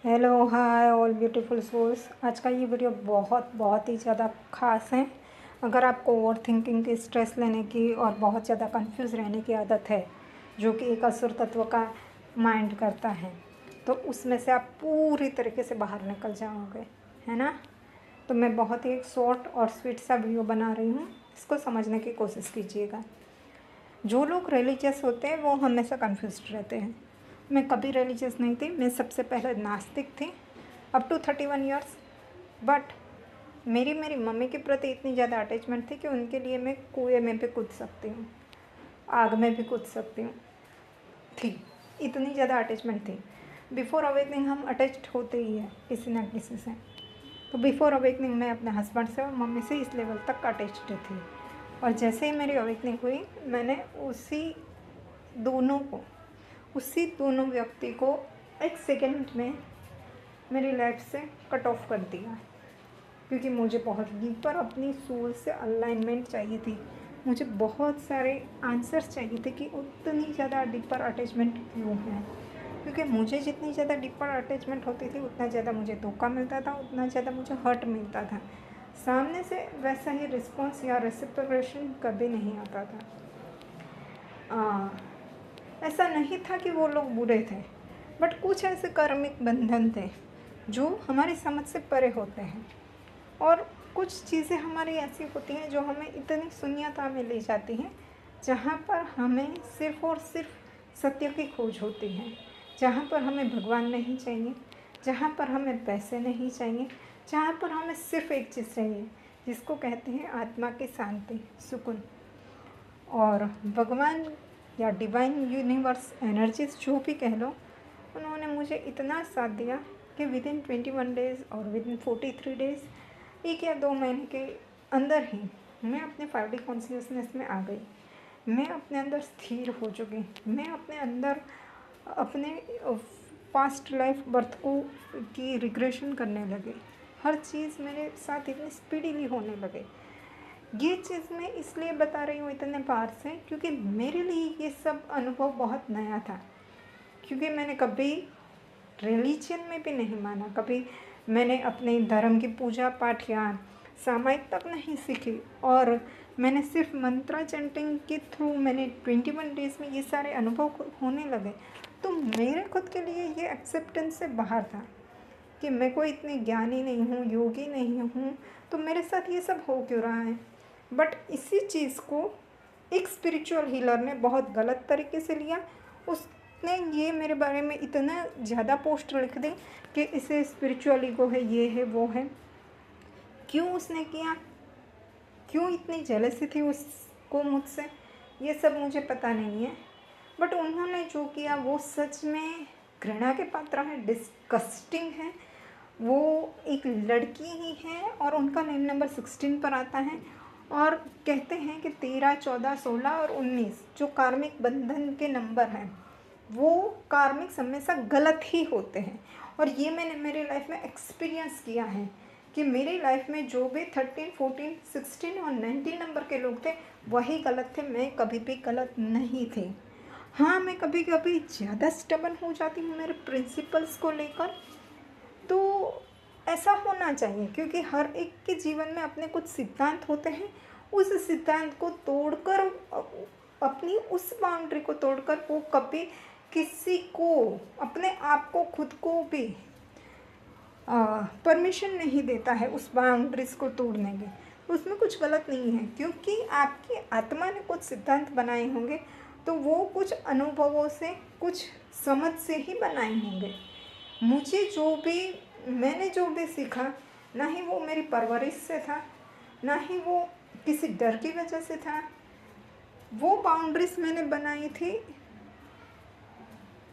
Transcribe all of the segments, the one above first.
Hello hi all beautiful souls. आज का ये वीडियो बहुत ही ज़्यादा ख़ास है। अगर आपको ओवर थिंकिंग की, स्ट्रेस लेने की और बहुत ज़्यादा कंफ्यूज रहने की आदत है, जो कि एक असुर तत्व का माइंड करता है, तो उसमें से आप पूरी तरीके से बाहर निकल जाओगे, है ना। तो मैं बहुत ही एक शॉर्ट और स्वीट सा वीडियो बना रही हूँ, इसको समझने की कोशिश कीजिएगा। जो लोग रिलीजियस होते हैं वो हमेशा कन्फ्यूज्ड रहते हैं। मैं कभी रिलीजियस नहीं थी, मैं सबसे पहले नास्तिक थी अप टू 31 ईयर्स। बट मेरी मम्मी के प्रति इतनी ज़्यादा अटैचमेंट थी कि उनके लिए मैं कुएं में भी कूद सकती हूँ, आग में भी कूद सकती हूँ, थी इतनी ज़्यादा अटैचमेंट थी। बिफोर अवेकनिंग हम अटैच्ड होते ही हैं किसी ना किसी से। तो बिफोर अवेकनिंग मैं अपने हस्बैंड से और मम्मी से इस लेवल तक अटैच्ड थी। और जैसे ही मेरी अवेकनिंग हुई, मैंने उसी दोनों व्यक्ति को एक सेकेंड में मेरी लाइफ से कट ऑफ कर दिया, क्योंकि मुझे बहुत डीपर अपनी सोल से अलाइनमेंट चाहिए थी। मुझे बहुत सारे आंसर्स चाहिए थे कि उतनी ज़्यादा डीपर अटैचमेंट क्यों है, क्योंकि मुझे जितनी ज़्यादा डीपर अटैचमेंट होती थी उतना ज़्यादा मुझे धोखा मिलता था, उतना ज़्यादा मुझे हर्ट मिलता था। सामने से वैसा ही रिस्पॉन्स या रेसिप्रोकेशन कभी नहीं आता था। ऐसा नहीं था कि वो लोग बुरे थे, बट कुछ ऐसे कार्मिक बंधन थे जो हमारी समझ से परे होते हैं। और कुछ चीज़ें हमारी ऐसी होती हैं जो हमें इतनी शून्यता में ले जाती हैं, जहाँ पर हमें सिर्फ़ और सिर्फ सत्य की खोज होती है, जहाँ पर हमें भगवान नहीं चाहिए, जहाँ पर हमें पैसे नहीं चाहिए, जहाँ पर हमें सिर्फ एक चीज़ चाहिए, जिसको कहते हैं आत्मा की शांति, सुकून। और भगवान या डिवाइन यूनिवर्स एनर्जीज जो भी कह लो, उन्होंने मुझे इतना साथ दिया कि विदिन 21 डेज़ और विदिन 43 डेज़, 1 या 2 महीने के अंदर ही मैं अपने 5D कॉन्शियसनेस में आ गई। मैं अपने अंदर स्थिर हो चुकी। मैं अपने अंदर अपने पास्ट लाइफ बर्थ को की रिग्रेशन करने लगे। हर चीज़ मेरे साथ इतनी स्पीडीली होने लगे। ये चीज़ मैं इसलिए बता रही हूँ इतने पार से, क्योंकि मेरे लिए ये सब अनुभव बहुत नया था। क्योंकि मैंने कभी रिलीजन में भी नहीं माना, कभी मैंने अपने धर्म की पूजा पाठ या सामायिक तक नहीं सीखी, और मैंने सिर्फ मंत्रा चैंटिंग के थ्रू मैंने 21 डेज़ में ये सारे अनुभव होने लगे। तो मेरे खुद के लिए ये एक्सेप्टेंस से बाहर था कि मैं कोई इतनी ज्ञानी नहीं हूँ, योगी नहीं हूँ, तो मेरे साथ ये सब हो क्यों रहा है। बट इसी चीज़ को एक स्पिरिचुअल हीलर ने बहुत गलत तरीके से लिया। उसने ये मेरे बारे में इतना ज़्यादा पोस्ट लिख दी कि इसे स्पिरिचुअल ईगो है, ये है, वो है। क्यों उसने किया, क्यों इतनी जेलसी थी उसको मुझसे, ये सब मुझे पता नहीं है। बट उन्होंने जो किया वो सच में घृणा के पात्र है, डिस्कस्टिंग है। वो एक लड़की ही है और उनका नेम नंबर 16 पर आता है, और कहते हैं कि 13, 14, 16 और 19 जो कार्मिक बंधन के नंबर हैं, वो कार्मिक हमेशा गलत ही होते हैं। और ये मैंने मेरी लाइफ में एक्सपीरियंस किया है कि मेरी लाइफ में जो भी 13, 14, 16 और 19 नंबर के लोग थे वही गलत थे, मैं कभी भी गलत नहीं थी। हाँ, मैं कभी कभी ज़्यादा स्टबन हो जाती हूँ मेरे प्रिंसिपल्स को लेकर, तो ऐसा होना चाहिए, क्योंकि हर एक के जीवन में अपने कुछ सिद्धांत होते हैं। उस सिद्धांत को तोड़कर, अपनी उस बाउंड्री को तोड़कर वो कभी किसी को, अपने आप को, खुद को भी परमिशन नहीं देता है उस बाउंड्रीज को तोड़ने की। उसमें कुछ गलत नहीं है, क्योंकि आपकी आत्मा ने कुछ सिद्धांत बनाए होंगे, तो वो कुछ अनुभवों से, कुछ समझ से ही बनाए होंगे। मैंने जो भी सीखा, ना ही वो मेरी परवरिश से था, ना ही वो किसी डर की वजह से था। वो बाउंड्रीज मैंने बनाई थी,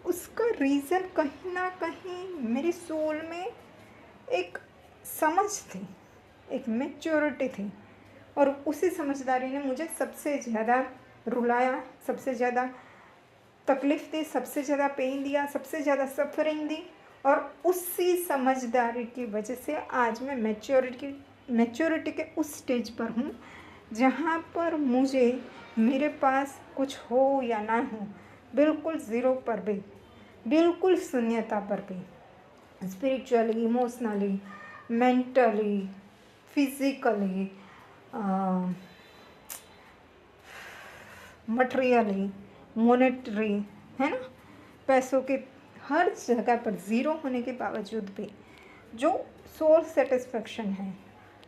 उसका रीज़न कहीं ना कहीं मेरी सोल में एक समझ थी, एक मैच्योरिटी थी। और उसी समझदारी ने मुझे सबसे ज़्यादा रुलाया, सबसे ज़्यादा तकलीफ़ दी, सबसे ज़्यादा पेन दिया, सबसे ज़्यादा सफरिंग दी। और उसी समझदारी की वजह से आज मैं मैच्योरिटी के उस स्टेज पर हूँ जहाँ पर मुझे, मेरे पास कुछ हो या ना हो, बिल्कुल ज़ीरो पर भी, बिल्कुल शून्यता पर भी, spiritually, emotionally, mentally, physically, materially, monetary, है ना, पैसों के हर जगह पर ज़ीरो होने के बावजूद भी जो सोल सेटिस्फेक्शन है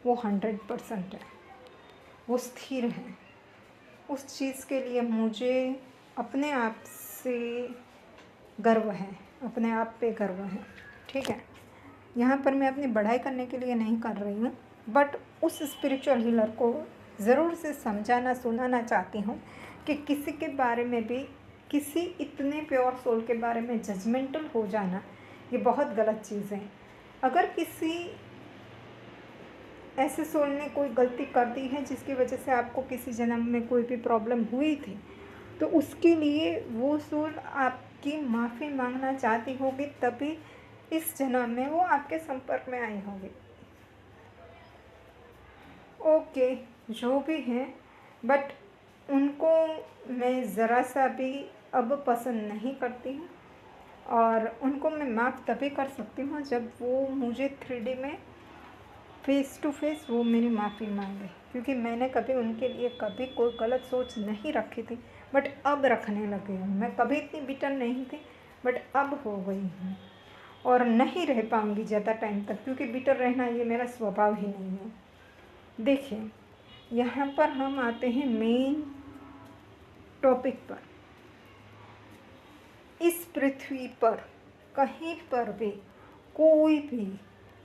वो 100% है, वो स्थिर है। उस चीज़ के लिए मुझे अपने आप से गर्व है, अपने आप पे गर्व है। ठीक है, यहाँ पर मैं अपनी बढ़ाई करने के लिए नहीं कर रही हूँ, बट उस स्पिरिचुअल हीलर को ज़रूर से समझाना सुनाना चाहती हूँ कि किसी के बारे में भी, किसी इतने प्योर सोल के बारे में जजमेंटल हो जाना ये बहुत गलत चीज़ है। अगर किसी ऐसे सोल ने कोई गलती कर दी है जिसकी वजह से आपको किसी जन्म में कोई भी प्रॉब्लम हुई थी, तो उसके लिए वो सोल आपकी माफ़ी मांगना चाहती होगी, तभी इस जन्म में वो आपके संपर्क में आई होगी। ओके, जो भी है, बट उनको मैं ज़रा सा भी अब पसंद नहीं करती हूँ, और उनको मैं माफ़ तभी कर सकती हूँ जब वो मुझे 3D में फेस टू फेस वो मेरी माफ़ी मांगे, क्योंकि मैंने कभी उनके लिए कभी कोई गलत सोच नहीं रखी थी, बट अब रखने लगी हूँ। मैं कभी इतनी बिटर नहीं थी, बट अब हो गई हूँ, और नहीं रह पाऊँगी ज़्यादा टाइम तक, क्योंकि बिटर रहना ये मेरा स्वभाव ही नहीं है। देखिए, यहाँ पर हम आते हैं मेन टॉपिक पर। इस पृथ्वी पर कहीं पर भी कोई भी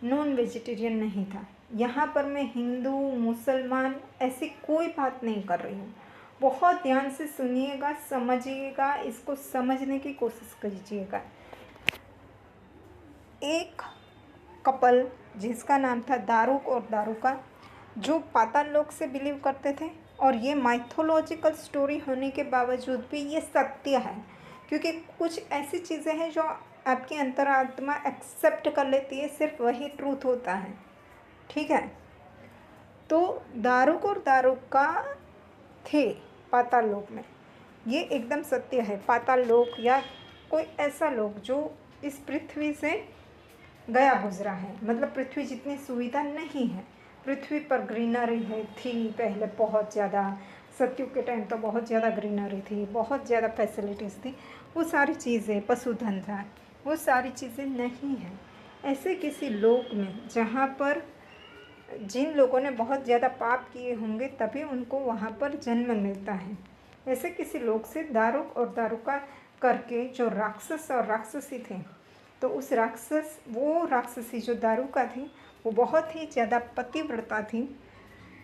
नॉन वेजिटेरियन नहीं था। यहाँ पर मैं हिंदू मुसलमान ऐसी कोई बात नहीं कर रही हूँ। बहुत ध्यान से सुनिएगा, समझिएगा, इसको समझने की कोशिश कीजिएगा। एक कपल जिसका नाम था दारुक और दारुका, जो पाताल लोक से बिलीव करते थे, और ये माइथोलॉजिकल स्टोरी होने के बावजूद भी ये सत्य है, क्योंकि कुछ ऐसी चीज़ें हैं जो आपकी अंतरात्मा एक्सेप्ट कर लेती है, सिर्फ वही ट्रूथ होता है। ठीक है, तो दारुक और दारुका थे पाताल लोक में, ये एकदम सत्य है। पाताल लोक या कोई ऐसा लोक जो इस पृथ्वी से गया गुजरा है, मतलब पृथ्वी जितनी सुविधा नहीं है। पृथ्वी पर ग्रीनरी थी पहले बहुत ज़्यादा, सतयुग के टाइम तो बहुत ज़्यादा ग्रीनरी थी, बहुत ज़्यादा फैसिलिटीज़ थी, वो सारी चीज़ें, पशुधन था, वो सारी चीज़ें नहीं हैं। ऐसे किसी लोक में जहाँ पर जिन लोगों ने बहुत ज़्यादा पाप किए होंगे तभी उनको वहाँ पर जन्म मिलता है, ऐसे किसी लोक से दारुक और दारुका करके जो राक्षस और राक्षसी थे, तो उस वो राक्षसी जो दारुका थी वो बहुत ही ज़्यादा पतिव्रता थी,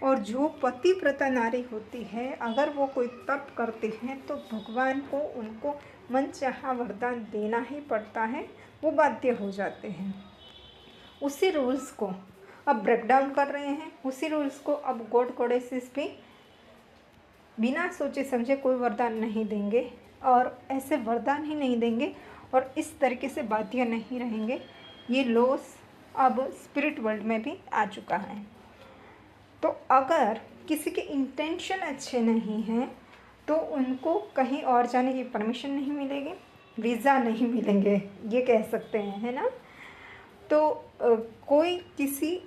और जो पतिव्रता नारी होती है अगर वो कोई तप करती हैं तो भगवान को उनको मनचाहा वरदान देना ही पड़ता है, वो बाध्य हो जाते हैं। उसी रूल्स को अब ब्रेक डाउन कर रहे हैं, उसी रूल्स को अब गॉड गॉडेसेस भी बिना सोचे समझे कोई वरदान नहीं देंगे, और ऐसे वरदान ही नहीं देंगे और इस तरीके से बाध्य नहीं रहेंगे। ये लॉस अब स्पिरिट वर्ल्ड में भी आ चुका है। तो अगर किसी के इंटेंशन अच्छे नहीं हैं तो उनको कहीं और जाने की परमिशन नहीं मिलेगी, वीज़ा नहीं मिलेंगे, ये कह सकते हैं, है ना। तो कोई किसी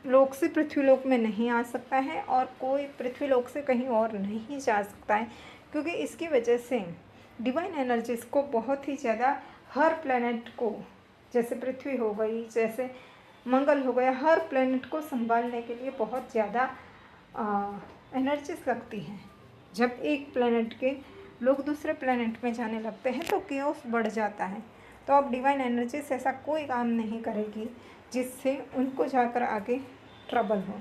लोक से पृथ्वी लोक में नहीं आ सकता है, और कोई पृथ्वी लोक से कहीं और नहीं जा सकता है, क्योंकि इसकी वजह से डिवाइन एनर्जीज़ को बहुत ही ज़्यादा हर प्लैनेट को, जैसे पृथ्वी हो गई, जैसे मंगल हो गया, हर प्लैनेट को संभालने के लिए बहुत ज़्यादा एनर्जीज लगती हैं। जब एक प्लैनेट के लोग दूसरे प्लैनेट में जाने लगते हैं तो केओस बढ़ जाता है। तो अब डिवाइन एनर्जीज ऐसा कोई काम नहीं करेगी जिससे उनको जाकर आगे ट्रबल हो।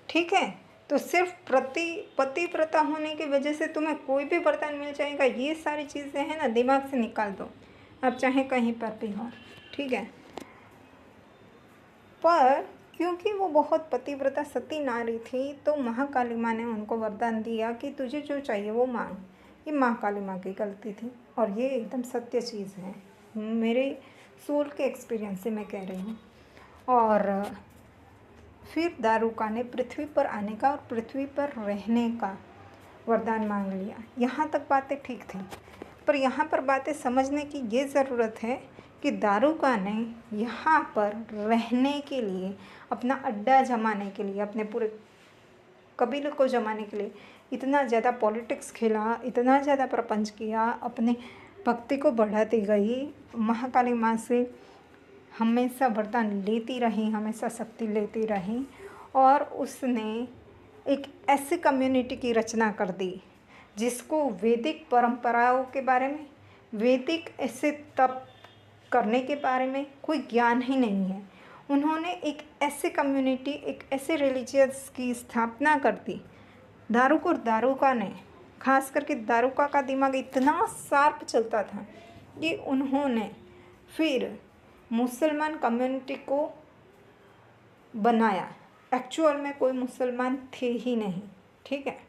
ठीक है, तो सिर्फ पतिव्रता होने की वजह से तुम्हें कोई भी वरदान मिल जाएगा, ये सारी चीज़ें हैं ना, दिमाग से निकाल दो, आप चाहे कहीं पर भी हो। ठीक है, पर क्योंकि वो बहुत पतिव्रता सती नारी थी तो महाकाली माँ ने उनको वरदान दिया कि तुझे जो चाहिए वो मांग। ये महाकाली माँ की गलती थी, और ये एकदम सत्य चीज़ है, मेरे सोल के एक्सपीरियंस से मैं कह रही हूँ। और फिर दारुका ने पृथ्वी पर आने का और पृथ्वी पर रहने का वरदान मांग लिया। यहाँ तक बातें ठीक थी, पर यहाँ पर बातें समझने की ये ज़रूरत है कि दारूका ने यहाँ पर रहने के लिए, अपना अड्डा जमाने के लिए, अपने पूरे कबीले को जमाने के लिए इतना ज़्यादा पॉलिटिक्स खेला, इतना ज़्यादा प्रपंच किया, अपने भक्ति को बढ़ाती गई, महाकाली माँ से हमेशा वरदान लेती रही, हमेशा शक्ति लेती रही, और उसने एक ऐसी कम्युनिटी की रचना कर दी जिसको वैदिक परंपराओं के बारे में, वैदिक ऐसे तप करने के बारे में कोई ज्ञान ही नहीं है। उन्होंने एक ऐसी कम्युनिटी, एक ऐसे रिलीजियस की स्थापना कर दी। दारूक और दारूका ने, खास करके दारूका का दिमाग इतना शार्प चलता था कि उन्होंने फिर मुसलमान कम्युनिटी को बनाया। एक्चुअल में कोई मुसलमान थे ही नहीं, ठीक है।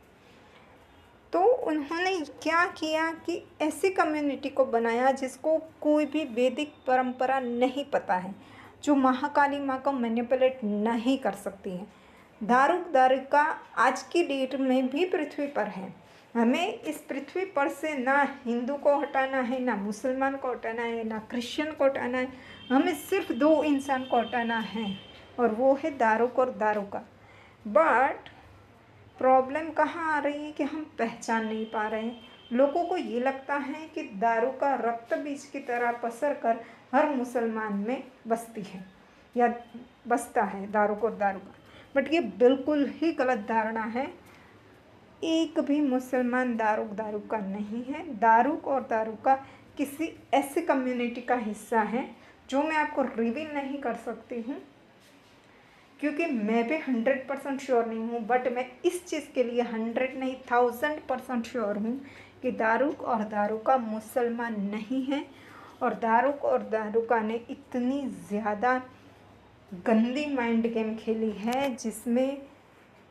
तो उन्होंने क्या किया कि ऐसी कम्युनिटी को बनाया जिसको कोई भी वैदिक परंपरा नहीं पता है, जो महाकाली माँ को मैनिपुलेट नहीं कर सकती है। दारूका आज की डेट में भी पृथ्वी पर है। हमें इस पृथ्वी पर से ना हिंदू को हटाना है, ना मुसलमान को हटाना है, ना क्रिश्चियन को हटाना है। हमें सिर्फ 2 इंसान को हटाना है, और वो है दारूक और दारूका। बट प्रॉब्लम कहाँ आ रही है कि हम पहचान नहीं पा रहे हैं। लोगों को ये लगता है कि दारूका रक्त बीज की तरह पसर कर हर मुसलमान में बसती है या बसता है, दारूक और दारूका। बट ये बिल्कुल ही गलत धारणा है। एक भी मुसलमान दारूका नहीं है। दारूक और दारूका किसी ऐसी कम्युनिटी का हिस्सा है जो मैं आपको रिवील नहीं कर सकती हूँ, क्योंकि मैं भी 100% श्योर नहीं हूँ। बट मैं इस चीज़ के लिए 100 नहीं 1000% श्योर हूँ कि दारूक और दारूका मुसलमान नहीं है। और दारूक और दारूका ने इतनी ज़्यादा गंदी माइंड गेम खेली है, जिसमें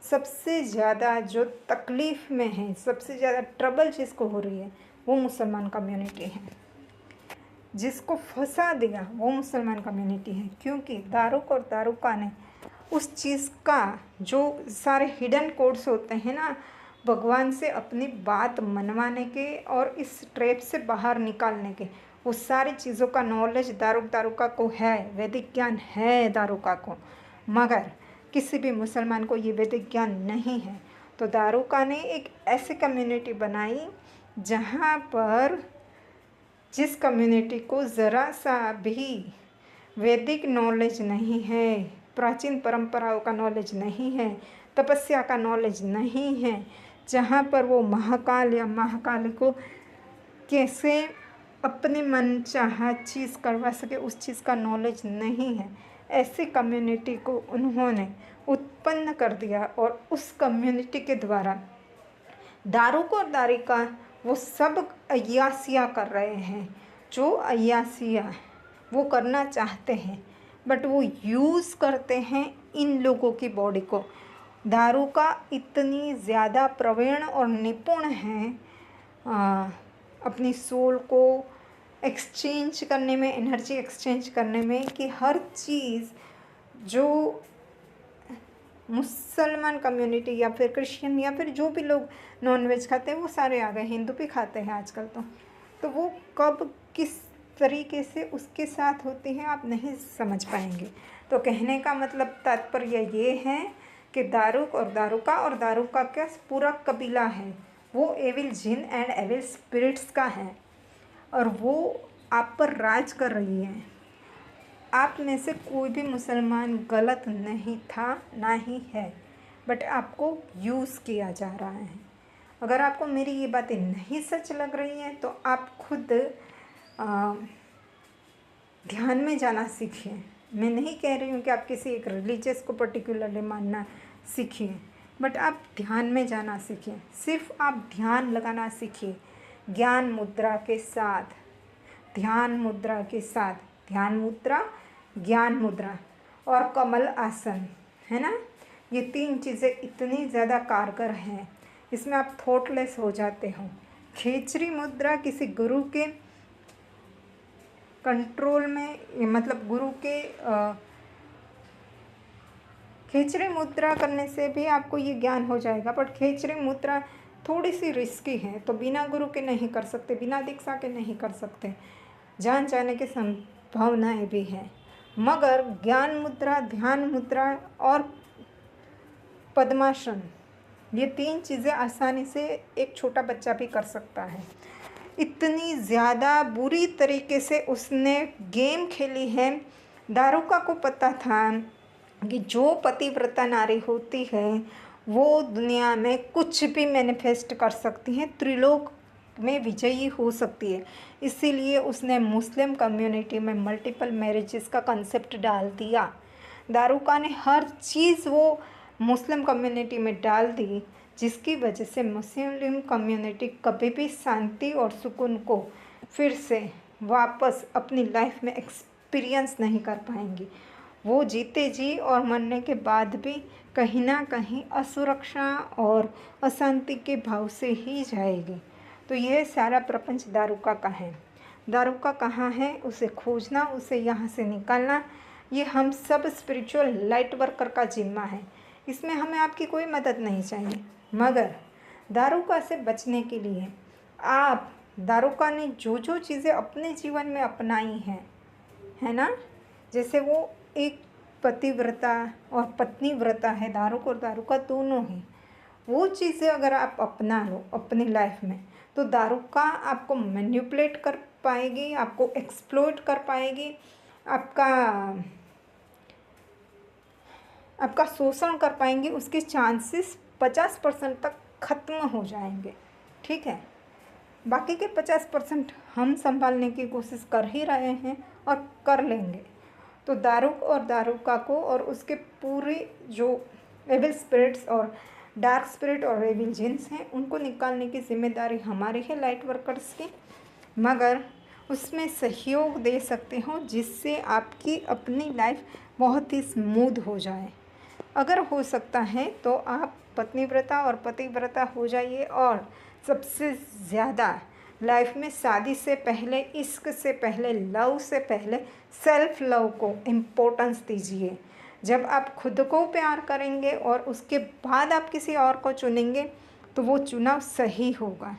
सबसे ज़्यादा जो तकलीफ़ में है, सबसे ज़्यादा ट्रबल जिसको हो रही है, वो मुसलमान कम्युनिटी है। जिसको फंसा दिया वो मुसलमान कम्युनिटी है, क्योंकि दारूक और दारूका ने उस चीज़ का, जो सारे हिडन कोड्स होते हैं ना, भगवान से अपनी बात मनवाने के और इस ट्रैप से बाहर निकालने के, वो सारी चीज़ों का नॉलेज दारूका को है। वैदिक ज्ञान है दारूका को, मगर किसी भी मुसलमान को ये वैदिक ज्ञान नहीं है। तो दारूका ने एक ऐसी कम्युनिटी बनाई जहाँ पर जिस कम्युनिटी को ज़रा सा भी वैदिक नॉलेज नहीं है, प्राचीन परंपराओं का नॉलेज नहीं है, तपस्या का नॉलेज नहीं है, जहाँ पर वो महाकाल या महाकाली को कैसे अपने मन चाहा चीज़ करवा सके, उस चीज़ का नॉलेज नहीं है, ऐसी कम्युनिटी को उन्होंने उत्पन्न कर दिया। और उस कम्युनिटी के द्वारा दारूक और दारूका वो सब अय्यासियाँ कर रहे हैं, जो अय्यासियाँ वो करना चाहते हैं, बट वो यूज़ करते हैं इन लोगों की बॉडी को। दारूका इतनी ज़्यादा प्रवीण और निपुण हैं अपनी सोल को एक्सचेंज करने में, एनर्जी एक्सचेंज करने में, कि हर चीज़ जो मुसलमान कम्युनिटी या फिर क्रिश्चियन या फिर जो भी लोग नॉनवेज खाते हैं, वो सारे आ गए, हिंदू भी खाते हैं आजकल। तो वो कब किस तरीके से उसके साथ होती है आप नहीं समझ पाएंगे। तो कहने का मतलब तात्पर्य ये है कि दारूक और दारूका का पूरा कबीला है, वो एविल जिन एंड एविल स्पिरिट्स का है, और वो आप पर राज कर रही है। आप में से कोई भी मुसलमान गलत नहीं था, ना ही है, बट आपको यूज़ किया जा रहा है। अगर आपको मेरी ये बातें नहीं सच लग रही हैं तो आप खुद ध्यान में जाना सीखिए। मैं नहीं कह रही हूँ कि आप किसी एक रिलीजियस को पर्टिकुलरली मानना सीखिए, बट आप ध्यान में जाना सीखिए। सिर्फ आप ध्यान लगाना सीखिए, ज्ञान मुद्रा के साथ, ध्यान मुद्रा के साथ, ध्यान मुद्रा, ज्ञान मुद्रा और कमल आसन, है ना। ये 3 चीज़ें इतनी ज़्यादा कारगर हैं, इसमें आप थॉटलेस हो जाते हो। खेचरी मुद्रा किसी गुरु के कंट्रोल में, मतलब गुरु के खेचरी मुद्रा करने से भी आपको ये ज्ञान हो जाएगा, बट खेचरी मुद्रा थोड़ी सी रिस्की है, तो बिना गुरु के नहीं कर सकते, बिना दीक्षा के नहीं कर सकते। जान जाने के भावनाएं भी हैं। मगर ज्ञान मुद्रा, ध्यान मुद्रा और पद्मासन, ये 3 चीज़ें आसानी से एक छोटा बच्चा भी कर सकता है। इतनी ज़्यादा बुरी तरीके से उसने गेम खेली है। दारुका को पता था कि जो पतिव्रता नारी होती है वो दुनिया में कुछ भी मैनिफेस्ट कर सकती है, त्रिलोक में विजयी हो सकती है। इसीलिए उसने मुस्लिम कम्युनिटी में मल्टीपल मैरिजेस का कंसेप्ट डाल दिया। दारुका ने हर चीज़ वो मुस्लिम कम्युनिटी में डाल दी, जिसकी वजह से मुस्लिम कम्युनिटी कभी भी शांति और सुकून को फिर से वापस अपनी लाइफ में एक्सपीरियंस नहीं कर पाएंगी। वो जीते जी और मरने के बाद भी कहीं ना कहीं असुरक्षा और अशांति के भाव से ही जाएगी। तो यह सारा प्रपंच दारुका का है। दारुका कहाँ है, उसे खोजना, उसे यहाँ से निकालना, ये हम सब स्पिरिचुअल लाइट वर्कर का जिम्मा है। इसमें हमें आपकी कोई मदद नहीं चाहिए। मगर दारुका से बचने के लिए आप, दारुका ने जो जो चीज़ें अपने जीवन में अपनाई हैं, है ना, जैसे वो एक पतिव्रता और पत्नीव्रता है, दारुक और दारुका दोनों ही, वो चीज़ें अगर आप अपना लो अपनी लाइफ में, तो दारुका आपको मैनिपुलेट कर पाएगी, आपको एक्सप्लॉइट कर पाएगी, आपका शोषण कर पाएंगे, उसके चांसेस 50% तक ख़त्म हो जाएंगे। ठीक है, बाकी के 50% हम संभालने की कोशिश कर ही रहे हैं और कर लेंगे। तो दारुक और दारुका को और उसके पूरे जो एविल स्पिरिट्स और डार्क स्पिरिट और एविल जिन्स हैं, उनको निकालने की जिम्मेदारी हमारी है, लाइट वर्कर्स की। मगर उसमें सहयोग दे सकते हो जिससे आपकी अपनी लाइफ बहुत ही स्मूथ हो जाए। अगर हो सकता है तो आप पत्नीव्रता और पतिव्रता हो जाइए। और सबसे ज़्यादा लाइफ में शादी से पहले, इश्क से पहले, लव से पहले सेल्फ लव को इम्पोर्टेंस दीजिए। जब आप खुद को प्यार करेंगे और उसके बाद आप किसी और को चुनेंगे तो वो चुनाव सही होगा।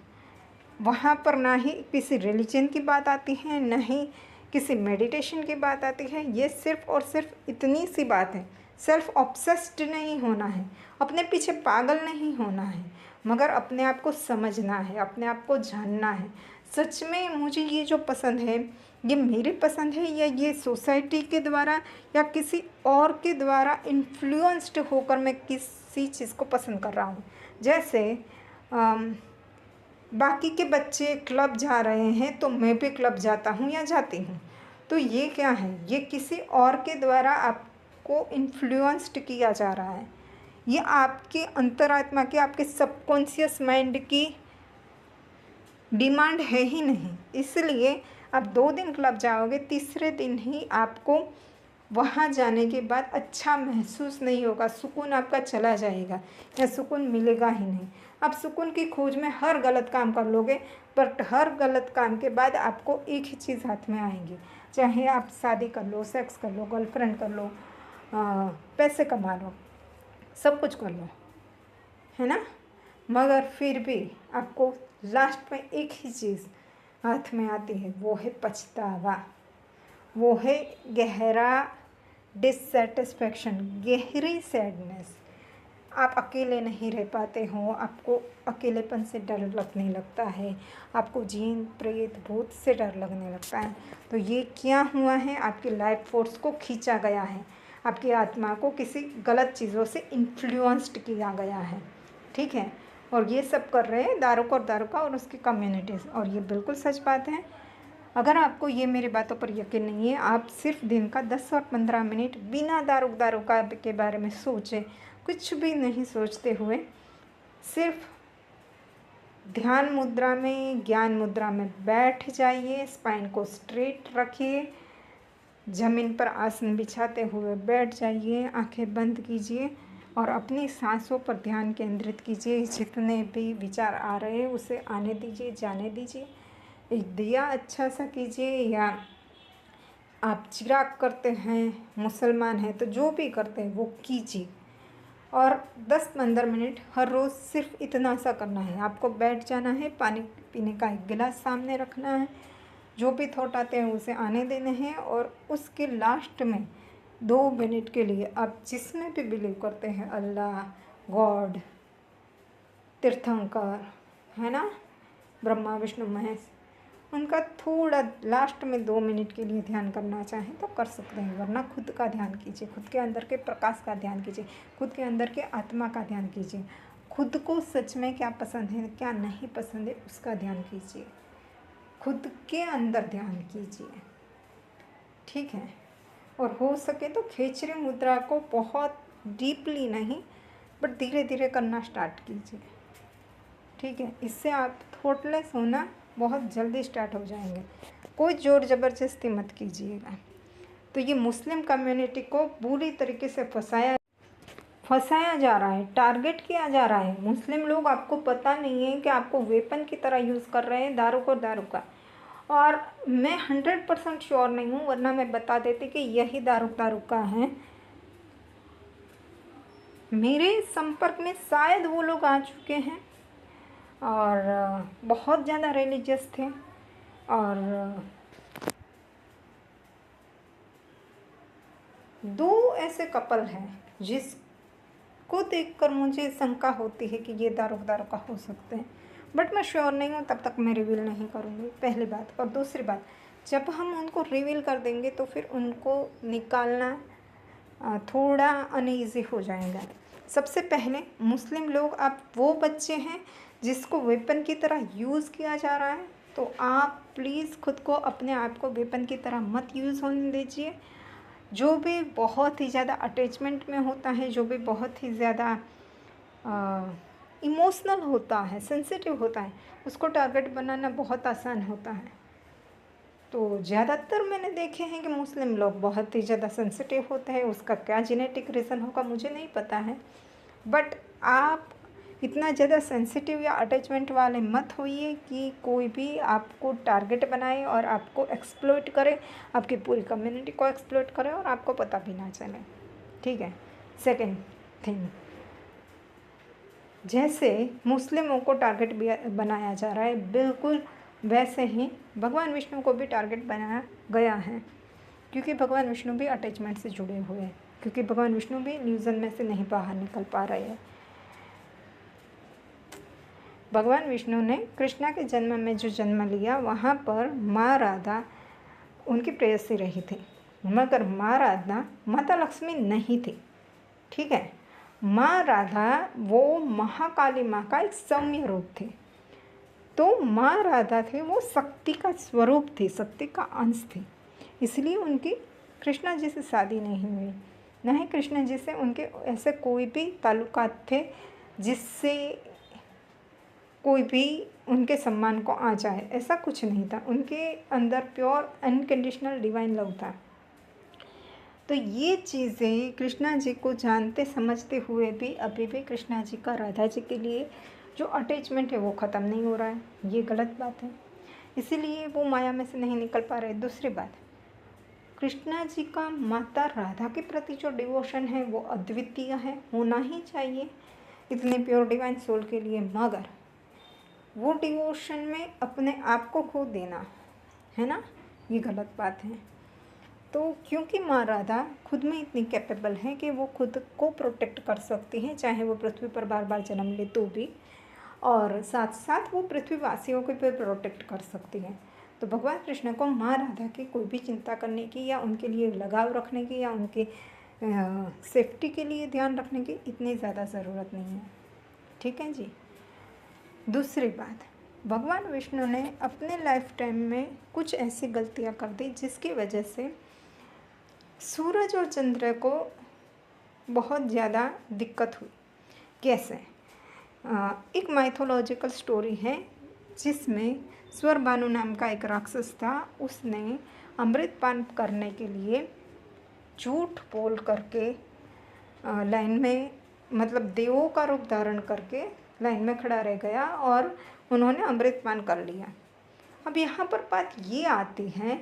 वहाँ पर ना ही किसी रिलीजन की बात आती है, ना ही किसी मेडिटेशन की बात आती है। ये सिर्फ़ और सिर्फ इतनी सी बात है, सेल्फ ऑब्सेस्ड नहीं होना है, अपने पीछे पागल नहीं होना है, मगर अपने आप को समझना है, अपने आप को जानना है। सच में मुझे ये जो पसंद है, ये मेरी पसंद है या ये सोसाइटी के द्वारा या किसी और के द्वारा इन्फ्लुएंस्ड होकर मैं किसी चीज़ को पसंद कर रहा हूँ। जैसे बाकी के बच्चे क्लब जा रहे हैं तो मैं भी क्लब जाता हूँ या जाती हूँ। तो ये क्या है, ये किसी और के द्वारा आपको इन्फ्लुएंस्ड किया जा रहा है। ये आपके अंतरात्मा की, आपके सबकॉन्शियस माइंड की डिमांड है ही नहीं। इसलिए आप 2 दिन क्लब जाओगे, तीसरे दिन ही आपको वहाँ जाने के बाद अच्छा महसूस नहीं होगा, सुकून आपका चला जाएगा या सुकून मिलेगा ही नहीं। आप सुकून की खोज में हर गलत काम कर लोगे, बट हर गलत काम के बाद आपको एक ही चीज़ हाथ में आएंगी, चाहे आप शादी कर लो, सेक्स कर लो, गर्लफ्रेंड कर लो, पैसे कमा लो, सब कुछ कर लो, है ना। मगर फिर भी आपको लास्ट में एक ही चीज़ हाथ में आती है, वो है पछतावा, वो है गहरा डिससेटिस्फैक्शन, गहरी सैडनेस। आप अकेले नहीं रह पाते हो, आपको अकेलेपन से डर लगने लगता है, आपको जीन प्रेत भूत से डर लगने लगता है। तो ये क्या हुआ है, आपकी लाइफ फोर्स को खींचा गया है, आपकी आत्मा को किसी गलत चीज़ों से इन्फ्लुएंस्ड किया गया है। ठीक है, और ये सब कर रहे हैं दारुक और दारुका और उसकी कम्युनिटीज़। और ये बिल्कुल सच बात है। अगर आपको ये मेरी बातों पर यकीन नहीं है, आप सिर्फ दिन का 10 और 15 मिनट बिना दारुक दारुका के बारे में सोचें, कुछ भी नहीं सोचते हुए सिर्फ ध्यान मुद्रा में, ज्ञान मुद्रा में बैठ जाइए, स्पाइन को स्ट्रेट रखिए, ज़मीन पर आसन बिछाते हुए बैठ जाइए, आंखें बंद कीजिए और अपनी सांसों पर ध्यान केंद्रित कीजिए। जितने भी विचार आ रहे हैं उसे आने दीजिए, जाने दीजिए। एक दिया अच्छा सा कीजिए, या आप चिराग करते हैं, मुसलमान हैं तो जो भी करते हैं वो कीजिए। और 10-15 मिनट हर रोज़ सिर्फ इतना सा करना है। आपको बैठ जाना है, पानी पीने का एक गिलास सामने रखना है, जो भी थॉट आते हैं उसे आने देने हैं, और उसके लास्ट में 2 मिनट के लिए आप जिसमें भी बिलीव करते हैं, अल्लाह, गॉड, तीर्थंकर, है ना, ब्रह्मा विष्णु महेश, उनका थोड़ा लास्ट में 2 मिनट के लिए ध्यान करना चाहें तो कर सकते हैं, वरना खुद का ध्यान कीजिए, खुद के अंदर के प्रकाश का ध्यान कीजिए, खुद के अंदर के आत्मा का ध्यान कीजिए, खुद को सच में क्या पसंद है क्या नहीं पसंद है उसका ध्यान कीजिए, खुद के अंदर ध्यान कीजिए, ठीक है। और हो सके तो खेचरी मुद्रा को बहुत डीपली नहीं बट धीरे धीरे करना स्टार्ट कीजिए, ठीक है। इससे आप थॉटलेस होना बहुत जल्दी स्टार्ट हो जाएंगे। कोई ज़ोर ज़बरदस्ती मत कीजिएगा। तो ये मुस्लिम कम्युनिटी को बुरी तरीके से फंसाया जा रहा है, टारगेट किया जा रहा है। मुस्लिम लोग, आपको पता नहीं है कि आपको वेपन की तरह यूज़ कर रहे हैं दारू का। और मैं 100% श्योर नहीं हूँ, वरना मैं बता देती कि यही दारू का है। मेरे संपर्क में शायद वो लोग आ चुके हैं और बहुत ज़्यादा रिलीजियस थे, और 2 ऐसे कपल हैं जिसको देखकर मुझे शंका होती है कि ये दारू का हो सकते हैं, बट मैं श्योर नहीं हूँ, तब तक मैं रिवील नहीं करूँगी, पहली बात। और दूसरी बात, जब हम उनको रिवील कर देंगे तो फिर उनको निकालना थोड़ा अनईज़ी हो जाएगा। सबसे पहले मुस्लिम लोग, आप वो बच्चे हैं जिसको वेपन की तरह यूज़ किया जा रहा है, तो आप प्लीज़ खुद को, अपने आप को वेपन की तरह मत यूज़ होने दीजिए। जो भी बहुत ही ज़्यादा अटैचमेंट में होता है, जो भी बहुत ही ज़्यादा इमोशनल होता है, सेंसिटिव होता है, उसको टारगेट बनाना बहुत आसान होता है। तो ज़्यादातर मैंने देखे हैं कि मुस्लिम लोग बहुत ही ज़्यादा सेंसिटिव होते हैं। उसका क्या जेनेटिक रीज़न होगा मुझे नहीं पता है, बट आप इतना ज़्यादा सेंसिटिव या अटैचमेंट वाले मत होइए कि कोई भी आपको टारगेट बनाए और आपको एक्सप्लॉइट करे, आपकी पूरी कम्युनिटी को एक्सप्लॉइट करे और आपको पता भी ना चले, ठीक है। सेकेंड थिंग, जैसे मुस्लिमों को टारगेट बनाया जा रहा है, बिल्कुल वैसे ही भगवान विष्णु को भी टारगेट बनाया गया है, क्योंकि भगवान विष्णु भी अटैचमेंट से जुड़े हुए हैं, क्योंकि भगवान विष्णु भी इल्यूजन में से नहीं बाहर निकल पा रहे हैं। भगवान विष्णु ने कृष्णा के जन्म में जो जन्म लिया, वहाँ पर माँ राधा उनकी प्रेयसी रही थी, मगर माँ राधा माता लक्ष्मी नहीं थी, ठीक है। माँ राधा वो महाकाली माँ का एक सौम्य रूप थी। तो माँ राधा थी वो शक्ति का स्वरूप थी, शक्ति का अंश थी, इसलिए उनकी कृष्णा जी से शादी नहीं हुई, न ही कृष्ण जी से उनके ऐसे कोई भी ताल्लुकात थे जिससे कोई भी उनके सम्मान को आ जाए, ऐसा कुछ नहीं था। उनके अंदर प्योर अनकंडीशनल डिवाइन लव था। तो ये चीज़ें कृष्णा जी को जानते समझते हुए भी अभी भी कृष्णा जी का राधा जी के लिए जो अटैचमेंट है वो ख़त्म नहीं हो रहा है, ये गलत बात है, इसीलिए वो माया में से नहीं निकल पा रहे। दूसरी बात, कृष्णा जी का माता राधा के प्रति जो डिवोशन है वो अद्वितीय है, होना ही चाहिए इतने प्योर डिवाइन सोल के लिए, मगर वो डिवोशन में अपने आप को खो देना है ना, ये गलत बात है। तो क्योंकि माँ राधा खुद में इतनी कैपेबल है कि वो खुद को प्रोटेक्ट कर सकती हैं, चाहे वो पृथ्वी पर बार बार जन्म ले तो भी, और साथ साथ वो पृथ्वीवासियों को भी प्रोटेक्ट कर सकती हैं। तो भगवान कृष्ण को माँ राधा की कोई भी चिंता करने की या उनके लिए लगाव रखने की या उनकी सेफ्टी के लिए ध्यान रखने की इतनी ज़्यादा ज़रूरत नहीं है, ठीक है जी। दूसरी बात, भगवान विष्णु ने अपने लाइफ टाइम में कुछ ऐसी गलतियाँ कर दी जिसकी वजह से सूरज और चंद्र को बहुत ज़्यादा दिक्कत हुई। कैसे? एक माइथोलॉजिकल स्टोरी है जिसमें स्वरभानु नाम का एक राक्षस था। उसने अमृत पान करने के लिए झूठ बोल करके लाइन में, मतलब देवों का रूप धारण करके लाइन में खड़ा रह गया और उन्होंने अमृत पान कर लिया। अब यहाँ पर बात ये आती है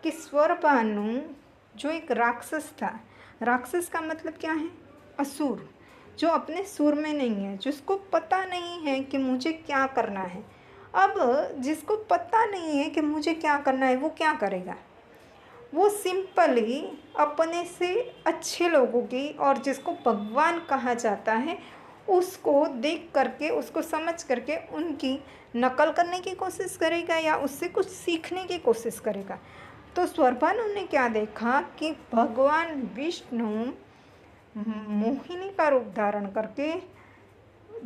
कि स्वरभानु जो एक राक्षस था, राक्षस का मतलब क्या है? असुर, जो अपने सुर में नहीं है, जिसको पता नहीं है कि मुझे क्या करना है। अब जिसको पता नहीं है कि मुझे क्या करना है, वो क्या करेगा? वो सिंपली अपने से अच्छे लोगों की और जिसको भगवान कहा जाता है उसको देख करके, उसको समझ करके उनकी नकल करने की कोशिश करेगा या उससे कुछ सीखने की कोशिश करेगा। तो स्वरभानु ने क्या देखा कि भगवान विष्णु मोहिनी का रूप धारण करके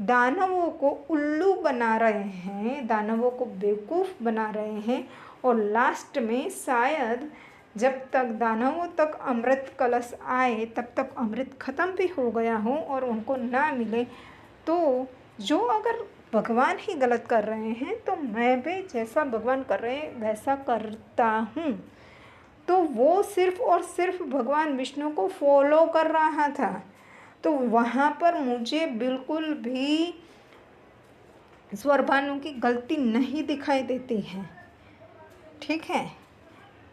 दानवों को उल्लू बना रहे हैं, दानवों को बेवकूफ़ बना रहे हैं। और लास्ट में शायद जब तक दानवों तक अमृत कलश आए तब तक अमृत ख़त्म भी हो गया हो और उनको ना मिले। तो जो अगर भगवान ही गलत कर रहे हैं तो मैं भी जैसा भगवान कर रहे हैं वैसा करता हूँ। तो वो सिर्फ और सिर्फ भगवान विष्णु को फॉलो कर रहा था। तो वहाँ पर मुझे बिल्कुल भी स्वरभानु की गलती नहीं दिखाई देती है। ठीक है,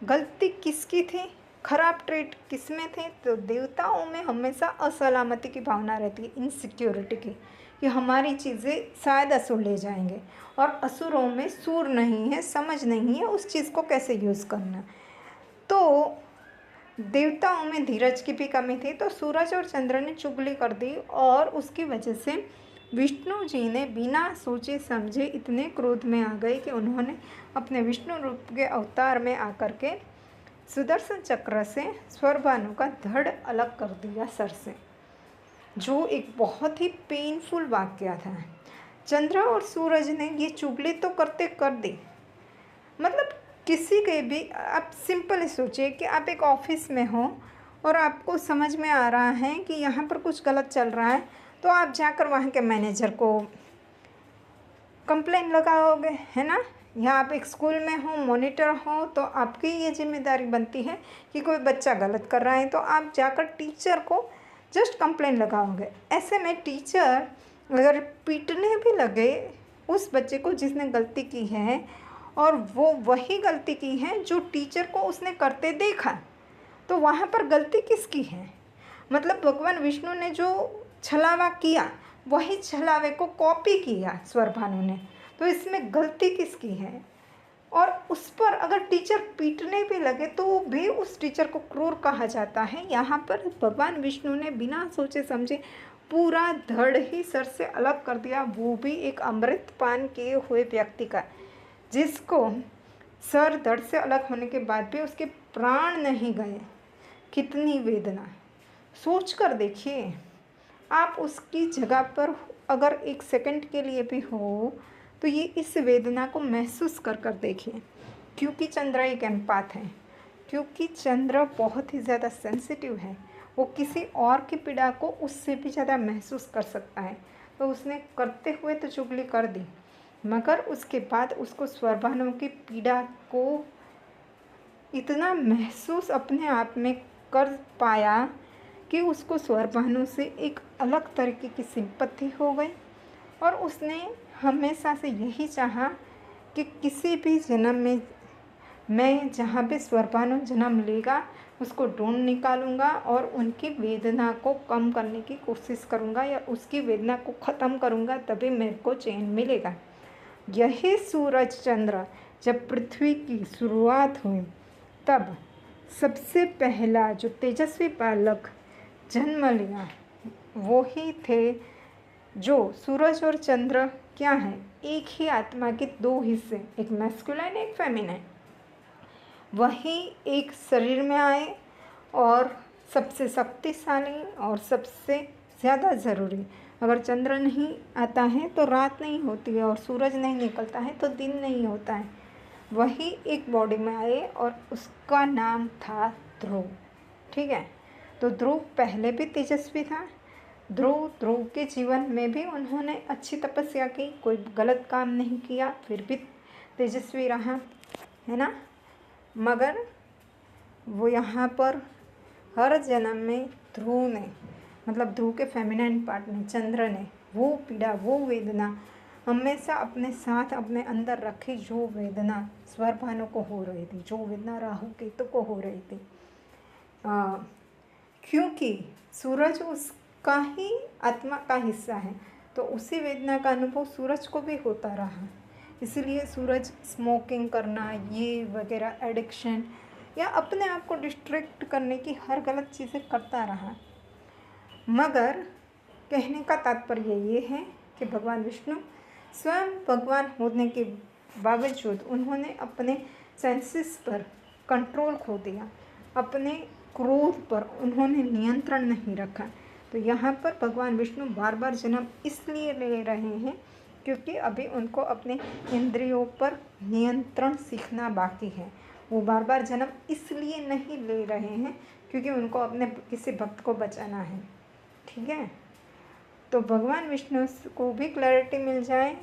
गलती किसकी थी, खराब ट्रेट किस में थे? तो देवताओं में हमेशा असलामती की भावना रहती है, इनसिक्योरिटी की, कि हमारी चीज़ें शायद असुर ले जाएंगे। और असुरों में सूर नहीं है, समझ नहीं है उस चीज़ को कैसे यूज़ करना। तो देवताओं में धीरज की भी कमी थी। तो सूरज और चंद्र ने चुगली कर दी और उसकी वजह से विष्णु जी ने बिना सोचे समझे इतने क्रोध में आ गए कि उन्होंने अपने विष्णु रूप के अवतार में आकर के सुदर्शन चक्र से स्वरभानु का धड़ अलग कर दिया सर से, जो एक बहुत ही पेनफुल वाकया था। चंद्र और सूरज ने ये चुगली तो करते कर दी। मतलब किसी के भी, आप सिंपल सोचिए कि आप एक ऑफिस में हो और आपको समझ में आ रहा है कि यहाँ पर कुछ गलत चल रहा है, तो आप जाकर वहाँ के मैनेजर को कंप्लेन लगाओगे, है ना। या आप एक स्कूल में हो, मॉनिटर हो, तो आपकी ये जिम्मेदारी बनती है कि कोई बच्चा गलत कर रहा है तो आप जाकर टीचर को जस्ट कंप्लेन लगाओगे। ऐसे में टीचर अगर पीटने भी लगे उस बच्चे को जिसने गलती की है और वो वही गलती की है जो टीचर को उसने करते देखा, तो वहाँ पर गलती किसकी है? मतलब भगवान विष्णु ने जो छलावा किया वही छलावे को कॉपी किया स्वरभानु ने, तो इसमें गलती किसकी है? और उस पर अगर टीचर पीटने भी लगे तो भी उस टीचर को क्रूर कहा जाता है। यहाँ पर भगवान विष्णु ने बिना सोचे समझे पूरा धड़ ही सर से अलग कर दिया, वो भी एक अमृत पान किए हुए व्यक्ति का, जिसको सर धड़ से अलग होने के बाद भी उसके प्राण नहीं गए। कितनी वेदना, सोच कर देखिए। आप उसकी जगह पर अगर एक सेकंड के लिए भी हो तो ये इस वेदना को महसूस कर कर देखिए। क्योंकि चंद्र एक एम्पाथ है, क्योंकि चंद्र बहुत ही ज़्यादा सेंसिटिव है, वो किसी और की पीड़ा को उससे भी ज़्यादा महसूस कर सकता है। तो उसने करते हुए तो चुगली कर दी, मगर उसके बाद उसको स्वरभानु की पीड़ा को इतना महसूस अपने आप में कर पाया कि उसको स्वरभानु से एक अलग तरीके की सिंपत्ति हो गई। और उसने हमेशा से यही चाहा कि किसी भी जन्म में मैं जहाँ भी स्वरभानु जन्म लेगा उसको ढूंढ निकालूंगा और उनकी वेदना को कम करने की कोशिश करूंगा या उसकी वेदना को ख़त्म करूंगा, तभी मेरे को चैन मिलेगा। यही सूरज चंद्र जब पृथ्वी की शुरुआत हुई तब सबसे पहला जो तेजस्वी बालक जन्म लिया वो ही थे। जो सूरज और चंद्र क्या है, एक ही आत्मा के दो हिस्से, एक मैस्कुलाइन एक फेमिनाइन, वही एक शरीर में आए और सबसे शक्तिशाली और सबसे ज़्यादा ज़रूरी। अगर चंद्र नहीं आता है तो रात नहीं होती है और सूरज नहीं निकलता है तो दिन नहीं होता है। वही एक बॉडी में आए और उसका नाम था ध्रुव। ठीक है, तो ध्रुव पहले भी तेजस्वी था। ध्रुव के जीवन में भी उन्होंने अच्छी तपस्या की, कोई गलत काम नहीं किया, फिर भी तेजस्वी रहा, है ना। मगर वो यहाँ पर हर जन्म में ध्रुव ने, मतलब ध्रुव के फेमिनाइन पार्ट ने, चंद्र ने वो पीड़ा, वो वेदना हमेशा अपने साथ अपने अंदर रखी, जो वेदना स्वरभानु को हो रही थी, जो वेदना राहु केतु को हो रही थी। क्योंकि सूरज उसका ही आत्मा का हिस्सा है, तो उसी वेदना का अनुभव सूरज को भी होता रहा। इसीलिए सूरज स्मोकिंग करना, ये वगैरह एडिक्शन या अपने आप को डिस्ट्रैक्ट करने की हर गलत चीज़ें करता रहा। मगर कहने का तात्पर्य ये है कि भगवान विष्णु स्वयं भगवान होने के बावजूद उन्होंने अपने सेंसेस पर कंट्रोल खो दिया, अपने क्रोध पर उन्होंने नियंत्रण नहीं रखा। तो यहाँ पर भगवान विष्णु बार बार जन्म इसलिए ले रहे हैं क्योंकि अभी उनको अपने इंद्रियों पर नियंत्रण सीखना बाकी है। वो बार बार जन्म इसलिए नहीं ले रहे हैं क्योंकि उनको अपने किसी भक्त को बचाना है। ठीक है, तो भगवान विष्णु को भी क्लैरिटी मिल जाए,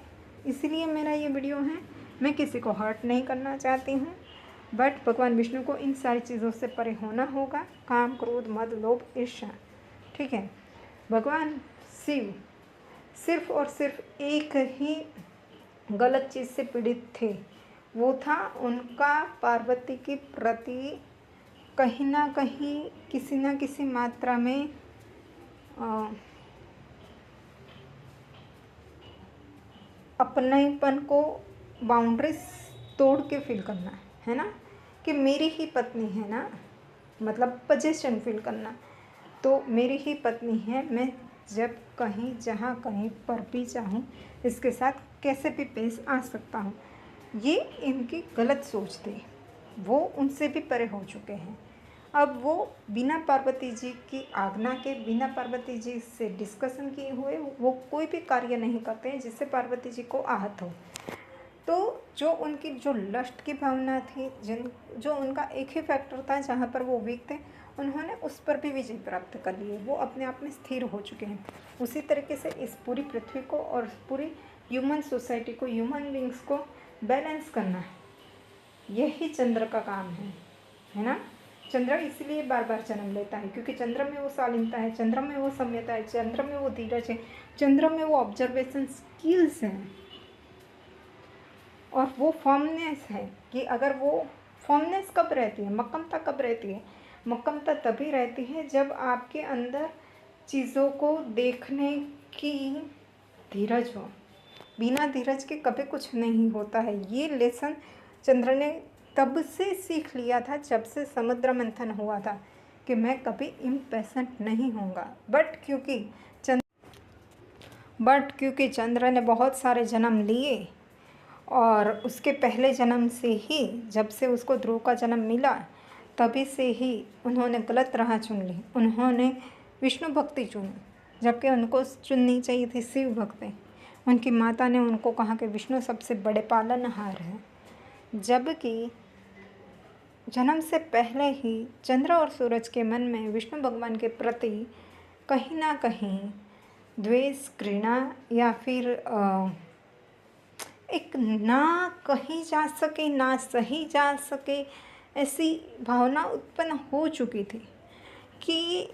इसलिए मेरा ये वीडियो है। मैं किसी को हर्ट नहीं करना चाहती हूँ, बट भगवान विष्णु को इन सारी चीज़ों से परे होना होगा, काम, क्रोध, मद, लोभ, ईर्ष्या। ठीक है, भगवान शिव सिर्फ और सिर्फ एक ही गलत चीज़ से पीड़ित थे, वो था उनका पार्वती के प्रति कहीं ना कहीं किसी न किसी मात्रा में अपनेपन को बाउंड्रीज तोड़ के फील करना है ना, कि मेरी ही पत्नी है ना, मतलब पोजीशन फील करना। तो मेरी ही पत्नी है, मैं जब कहीं जहाँ कहीं पर भी चाहूँ इसके साथ कैसे भी पेश आ सकता हूँ। ये इनकी गलत सोच थी, वो उनसे भी परे हो चुके हैं। अब वो बिना पार्वती जी की आज्ञा के, बिना पार्वती जी से डिस्कशन किए हुए वो कोई भी कार्य नहीं करते हैं जिससे पार्वती जी को आहत हो। तो जो उनकी जो लस्ट की भावना थी, जो उनका एक ही फैक्टर था जहाँ पर वो वीक थे, उन्होंने उस पर भी विजय प्राप्त कर लिए। वो अपने आप में स्थिर हो चुके हैं। उसी तरीके से इस पूरी पृथ्वी को और पूरी ह्यूमन सोसाइटी को, ह्यूमन बींग्स को बैलेंस करना है, यही चंद्र का काम है ना। चंद्र इसलिए बार बार जन्म लेता है क्योंकि चंद्र में वो शालीनता है, चंद्र में वो सम्यता है, चंद्र में वो धीरज है, चंद्र में वो ऑब्जर्वेशन स्किल्स हैं और वो फॉर्मनेस है। कि अगर वो फॉर्मनेस कब रहती है, मक्कमता कब रहती है? मक्कमता तभी रहती है जब आपके अंदर चीज़ों को देखने की धीरज हो। बिना धीरज के कभी कुछ नहीं होता है। ये लेसन चंद्र ने तब से सीख लिया था जब से समुद्र मंथन हुआ था कि मैं कभी इम्पेशेंट नहीं होऊंगा। बट क्योंकि चंद्र ने बहुत सारे जन्म लिए और उसके पहले जन्म से ही, जब से उसको ध्रुव का जन्म मिला, तभी से ही उन्होंने गलत राह चुन ली। उन्होंने विष्णु भक्ति चुनी जबकि उनको चुननी चाहिए थी शिव भक्ति। उनकी माता ने उनको कहा कि विष्णु सबसे बड़े पालनहार हैं, जबकि जन्म से पहले ही चंद्र और सूरज के मन में विष्णु भगवान के प्रति कहीं ना कहीं द्वेष, घृणा या फिर एक ना कहीं जा सके ना सही जा सके ऐसी भावना उत्पन्न हो चुकी थी कि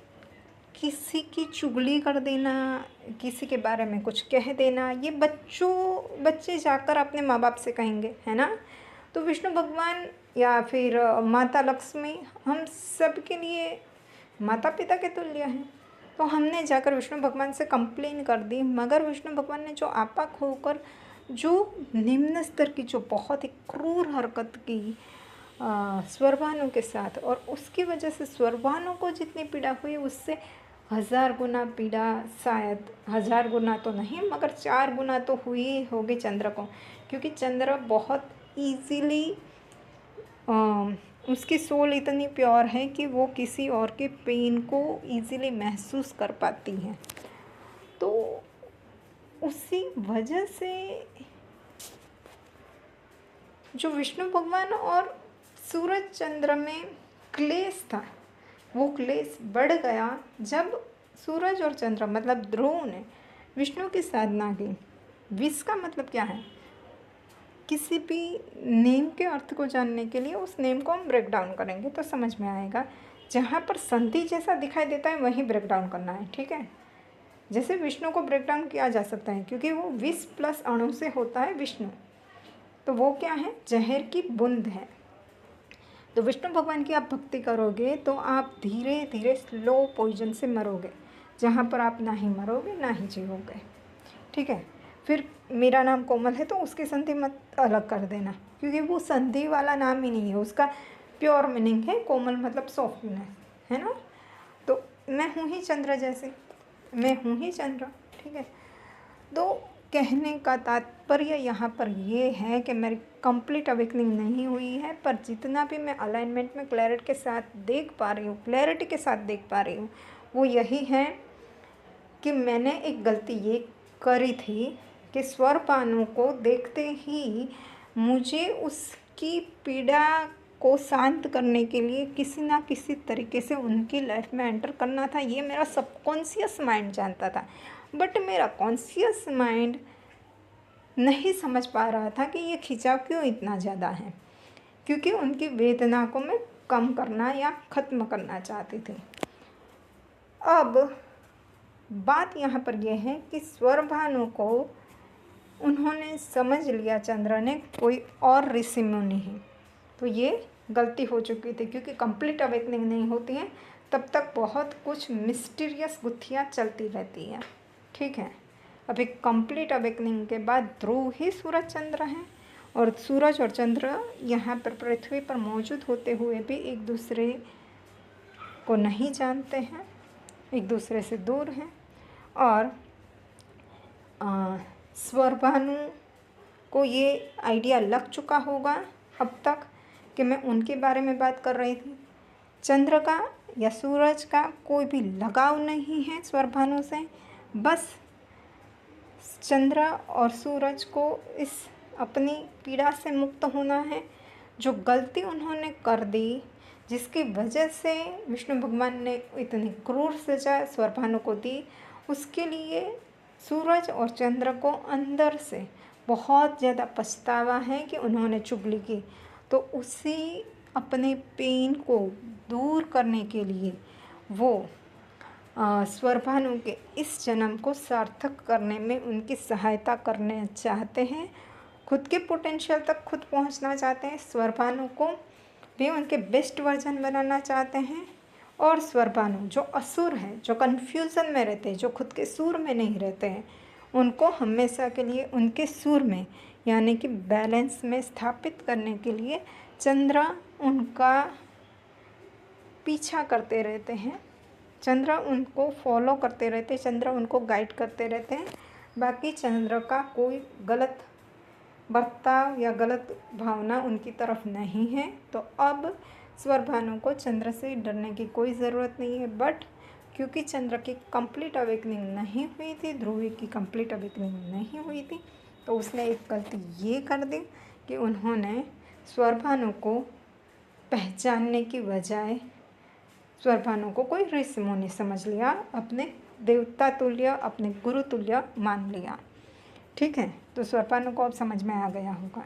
किसी की चुगली कर देना, किसी के बारे में कुछ कह देना, ये बच्चे जाकर अपने माँ बाप से कहेंगे, है ना। तो विष्णु भगवान या फिर माता लक्ष्मी हम सब के लिए माता पिता के तुल्य हैं। तो हमने जाकर विष्णु भगवान से कंप्लेन कर दी, मगर विष्णु भगवान ने जो आपा खोकर जो निम्न स्तर की जो बहुत ही क्रूर हरकत की स्वरभानु के साथ, और उसकी वजह से स्वरभानु को जितनी पीड़ा हुई उससे 1000 गुना पीड़ा, शायद 1000 गुना तो नहीं मगर 4 गुना तो हुई होगी चंद्र को, क्योंकि चंद्र बहुत ईजीली उसकी सोल इतनी प्योर है कि वो किसी और के पेन को ईजीली महसूस कर पाती हैं। तो उसी वजह से जो विष्णु भगवान और सूरज चंद्र में क्लेश था, वो क्लेश बढ़ गया जब सूरज और चंद्र मतलब ध्रुव ने विष्णु की साधना की। विष का मतलब क्या है? किसी भी नेम के अर्थ को जानने के लिए उस नेम को हम ब्रेक डाउन करेंगे तो समझ में आएगा। जहाँ पर संधि जैसा दिखाई देता है वहीं ब्रेक डाउन करना है, ठीक है। जैसे विष्णु को ब्रेक डाउन किया जा सकता है क्योंकि वो विष प्लस अणु से होता है विष्णु, तो वो क्या है? जहर की बूंद है। तो विष्णु भगवान की आप भक्ति करोगे तो आप धीरे धीरे स्लो पॉइजन से मरोगे, जहाँ पर आप ना ही मरोगे ना ही जीवोगे, ठीक है। फिर मेरा नाम कोमल है तो उसकी संधि मत अलग कर देना, क्योंकि वो संधि वाला नाम ही नहीं है, उसका प्योर मीनिंग है कोमल मतलब सॉफ्टनेस, है ना। तो मैं हूँ ही चंद्र जैसे, मैं हूँ ही चंद्र, ठीक है। तो कहने का तात्पर्य यहाँ पर ये है कि मेरी कंप्लीट अवेकनिंग नहीं हुई है, पर जितना भी मैं अलाइनमेंट में क्लैरिटी के साथ देख पा रही हूँ, क्लैरिटी के साथ देख पा रही हूँ, वो यही है कि मैंने एक गलती ये करी थी कि स्वरपानु को देखते ही मुझे उसकी पीड़ा को शांत करने के लिए किसी ना किसी तरीके से उनकी लाइफ में एंटर करना था। ये मेरा सबकॉन्शियस माइंड जानता था, बट मेरा कॉन्शियस माइंड नहीं समझ पा रहा था कि ये खिंचाव क्यों इतना ज़्यादा है, क्योंकि उनकी वेदना को मैं कम करना या ख़त्म करना चाहती थी। अब बात यहाँ पर यह है कि स्वरभानु को उन्होंने समझ लिया, चंद्र ने, कोई और ऋषि मुनि है, तो ये गलती हो चुकी थी, क्योंकि कंप्लीट अवेकनिंग नहीं होती है तब तक बहुत कुछ मिस्टीरियस गुत्थियाँ चलती रहती हैं, ठीक है। अभी कंप्लीट अवेकनिंग के बाद ध्रुव ही सूरज चंद्र हैं, और सूरज और चंद्र यहाँ पर पृथ्वी पर मौजूद होते हुए भी एक दूसरे को नहीं जानते हैं, एक दूसरे से दूर हैं। और स्वरभानु को ये आइडिया लग चुका होगा अब तक कि मैं उनके बारे में बात कर रही थी। चंद्र का या सूरज का कोई भी लगाव नहीं है स्वरभानु से, बस चंद्र और सूरज को इस अपनी पीड़ा से मुक्त होना है। जो गलती उन्होंने कर दी, जिसकी वजह से विष्णु भगवान ने इतनी क्रूर सजा स्वरभानु को दी, उसके लिए सूरज और चंद्र को अंदर से बहुत ज़्यादा पछतावा है कि उन्होंने चुगली की। तो उसी अपने पेन को दूर करने के लिए वो स्वरभानु के इस जन्म को सार्थक करने में उनकी सहायता करना चाहते हैं, खुद के पोटेंशियल तक खुद पहुंचना चाहते हैं, स्वरभानु को भी उनके बेस्ट वर्जन बनाना चाहते हैं। और स्वरभानु जो असुर हैं, जो कन्फ्यूज़न में रहते हैं, जो खुद के सुर में नहीं रहते हैं, उनको हमेशा के लिए उनके सुर में यानी कि बैलेंस में स्थापित करने के लिए चंद्र उनका पीछा करते रहते हैं, चंद्र उनको फॉलो करते रहते हैं, चंद्र उनको गाइड करते रहते हैं। बाकी चंद्र का कोई गलत बर्ताव या गलत भावना उनकी तरफ नहीं है। तो अब स्वरभानु को चंद्र से डरने की कोई ज़रूरत नहीं है, बट क्योंकि चंद्र की कंप्लीट अवेकनिंग नहीं हुई थी, ध्रुवी की कंप्लीट अवेकनिंग नहीं हुई थी, तो उसने एक गलती ये कर दी कि उन्होंने स्वरभानु को पहचानने की बजाय स्वरभानु को कोई ऋषि मुनि समझ लिया, अपने देवता तुल्य, अपने गुरु तुल्य मान लिया, ठीक है। तो स्वरभानु को अब समझ में आ गया होगा।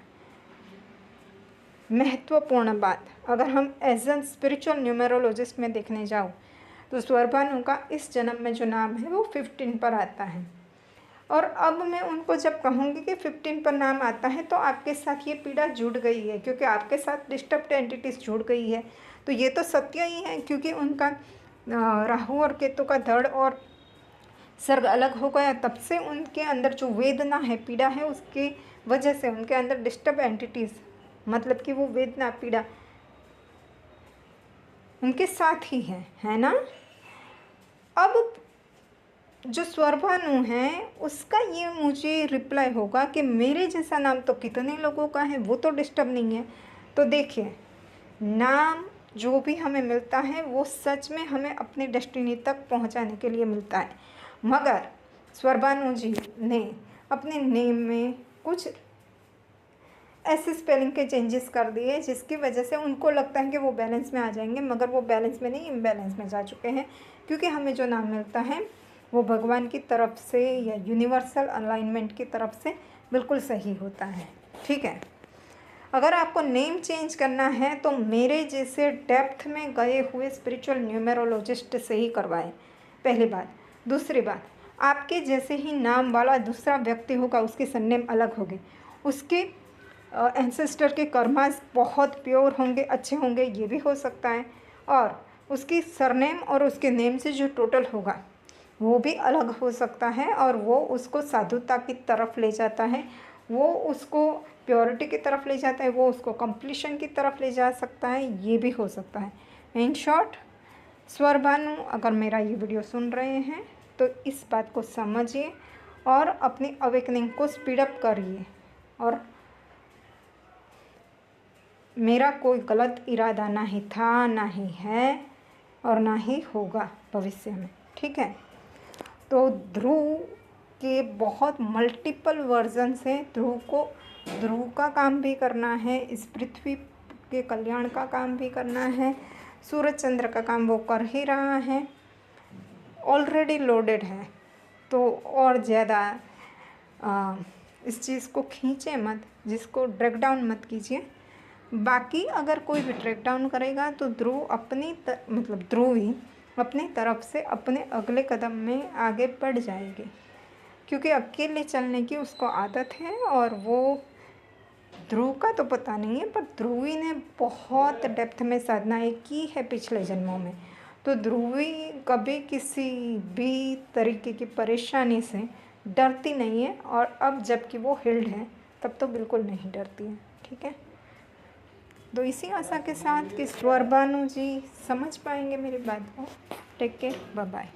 महत्वपूर्ण बात, अगर हम एज एन स्पिरिचुअल न्यूमेरोलॉजिस्ट में देखने जाओ तो स्वरभानु का इस जन्म में जो नाम है वो 15 पर आता है। और अब मैं उनको जब कहूँगी कि 15 पर नाम आता है तो आपके साथ ये पीड़ा जुड़ गई है, क्योंकि आपके साथ डिस्टर्ब्ड एंटिटीज जुड़ गई है, तो ये तो सत्य ही है, क्योंकि उनका राहु और केतु का धड़ और सर्ग अलग हो गया, तब से उनके अंदर जो वेदना है, पीड़ा है, उसकी वजह से उनके अंदर डिस्टर्ब एंटिटीज़, मतलब कि वो वेदना पीड़ा उनके साथ ही है ना। अब जो स्वरभानु है उसका ये मुझे रिप्लाई होगा कि मेरे जैसा नाम तो कितने लोगों का है, वो तो डिस्टर्ब नहीं है। तो देखिए, नाम जो भी हमें मिलता है वो सच में हमें अपनी डेस्टिनी तक पहुंचाने के लिए मिलता है, मगर स्वरभानु जी ने अपने नेम में कुछ ऐसे स्पेलिंग के चेंजेस कर दिए जिसकी वजह से उनको लगता है कि वो बैलेंस में आ जाएंगे, मगर वो बैलेंस में नहीं, इम्बैलेंस में जा चुके हैं। क्योंकि हमें जो नाम मिलता है वो भगवान की तरफ से या यूनिवर्सल अलाइनमेंट की तरफ से बिल्कुल सही होता है, ठीक है। अगर आपको नेम चेंज करना है तो मेरे जैसे डेप्थ में गए हुए स्पिरिचुअल न्यूमेरोलॉजिस्ट से ही करवाएं, पहली बात। दूसरी बात, आपके जैसे ही नाम वाला दूसरा व्यक्ति होगा, उसकी सरनेम अलग होगी, उसके एंसेस्टर के कर्मास बहुत प्योर होंगे, अच्छे होंगे, ये भी हो सकता है। और उसकी सरनेम और उसके नेम से जो टोटल होगा वो भी अलग हो सकता है और वो उसको साधुता की तरफ ले जाता है, वो उसको प्योरिटी की तरफ ले जाता है, वो उसको कंप्लीशन की तरफ ले जा सकता है, ये भी हो सकता है। इन शॉर्ट, स्वर भानु अगर मेरा ये वीडियो सुन रहे हैं तो इस बात को समझिए और अपनी अवेकनिंग को स्पीड अप करिए। और मेरा कोई गलत इरादा ना ही था, ना ही है और ना ही होगा भविष्य में, ठीक है। तो ध्रुव के बहुत मल्टीपल वर्जन्स हैं। ध्रुव का काम भी करना है, इस पृथ्वी के कल्याण का काम भी करना है, सूरज चंद्र का काम वो कर ही रहा है, ऑलरेडी लोडेड है। तो और ज़्यादा इस चीज़ को खींचे मत, जिसको ड्रैग डाउन मत कीजिए। बाकी अगर कोई भी ट्रैक डाउन करेगा तो ध्रुव ही अपनी तरफ से अपने अगले कदम में आगे बढ़ जाएगी, क्योंकि अकेले चलने की उसको आदत है। और वो ध्रुव का तो पता नहीं है, पर ध्रुवी ने बहुत डेप्थ में साधनाएं की है पिछले जन्मों में। तो ध्रुवी कभी किसी भी तरीके की परेशानी से डरती नहीं है, और अब जबकि वो हिल्ड है तब तो बिल्कुल नहीं डरती है, ठीक है। तो इसी आशा के साथ कि स्वर भानु जी समझ पाएंगे मेरी बात को। Take care, bye bye.